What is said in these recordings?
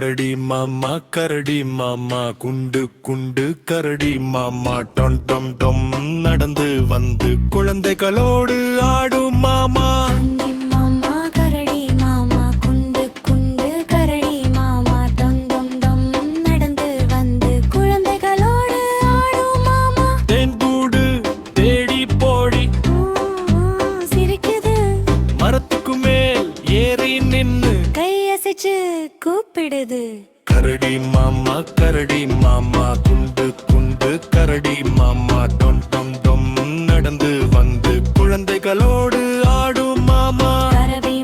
கரடி மாமா குண்டு குண்டு கரடி மாமா டொம் டொம் டொம் நடந்து வந்து குழந்தைகளோடு ஆடும் மாமா. கூப்பிடுது கரடி மாமா குண்டு குண்டு கரடி மாமா டொம் டொம் டொம் நடந்து வந்து குழந்தைகளோடு ஆடும் மாமா. கரடி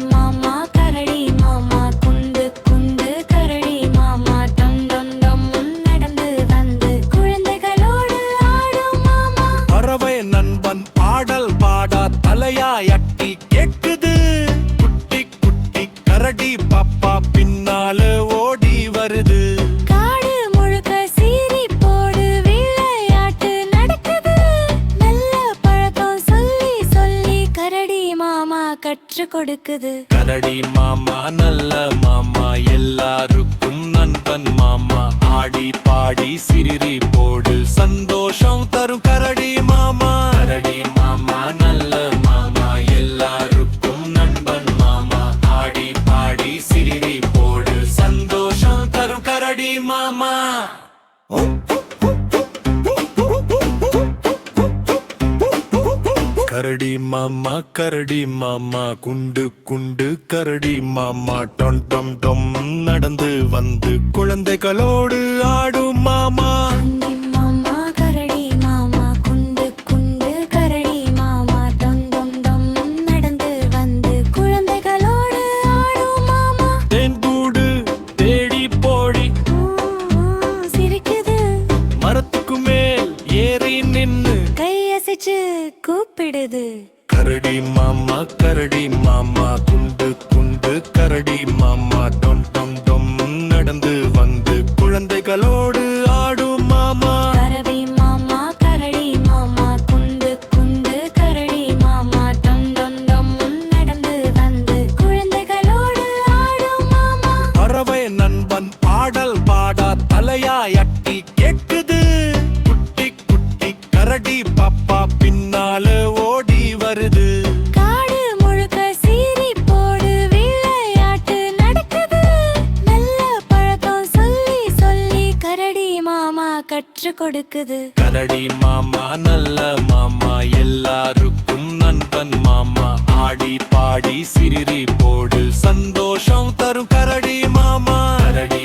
மாமா குண்டு குண்டு கரடி மாமா டொம் டொம் டொம் நடந்து வந்து குழந்தைகளோடு ஆடும் மாமா. பறவை நண்பன் பாடல் பாடா தலையாயட்டி கேட்குது. குட்டி குட்டி கரடி பாப்பா பின்னால ஓடி வருது. காடு முழுக்க சீறி போடு விளையாட்டு நடக்குது. நல்ல பழக்கம் சொல்லி சொல்லி கரடி மாமா கற்றுக் கொடுக்குது. கரடி மாமா நல்ல மாமா எல்லாருக்கும் நண்பன் மாமா. ஆடி பாடி சிரிரி போடு சந்தோஷம் தரும் கரடி மாமா. கரடி மாமா நல்ல மாமா எல்லாருக்கும் நண்பன் மாமா. ஆடி பாடி சிரிரி போடு சந்தோஷம் தரும் கரடி மாமா. கரடி மாமா குண்டு குண்டு கரடி மாமா டொம் டொம் டொம் நடந்து வந்து குழந்தைகளோடு ஆடும் மாமா. கரடி மாமா குண்டு குண்டு கரடி மாமா டொம் டொம் டொம் நடந்து வந்து குழந்தைகளோடு ஆடும் மாமா. தேன்கூடு தேடி போடி சிரிக்குது. மரத்துக்கு மேல் ஏறி நின்னு கையசைச்சு கூப்பிடுது. கரடி மாமா குண்டு குண்டு கரடி மாமா டொம் டொம் டொம் நடந்து வந்து குழந்தைகளோடு ஆடும் மாமா. கரடி மாமா குண்டு குண்டு கரடி மாமா டொம் டொம் டொம் நடந்து வந்து குழந்தைகளோடு ஆடும் மாமா. பறவை நண்பன் பாடல் பாடா தலையாயட்டி கேட்குது. குட்டி குட்டி கரடி பாப்பா பின்னால ஓடி வருது. காடு முழுக்க சீறி போடு விளையாட்டு நடக்குது. நல்ல பழக்கம் சொல்லி சொல்லி கரடி மாமா கற்றுக் கொடுக்குது. கரடி மாமா நல்ல மாமா எல்லாருக்கும் நண்பன் மாமா. ஆடி பாடி சிரிரி போடு சந்தோஷம் தரும் கரடி மாமா. கரடி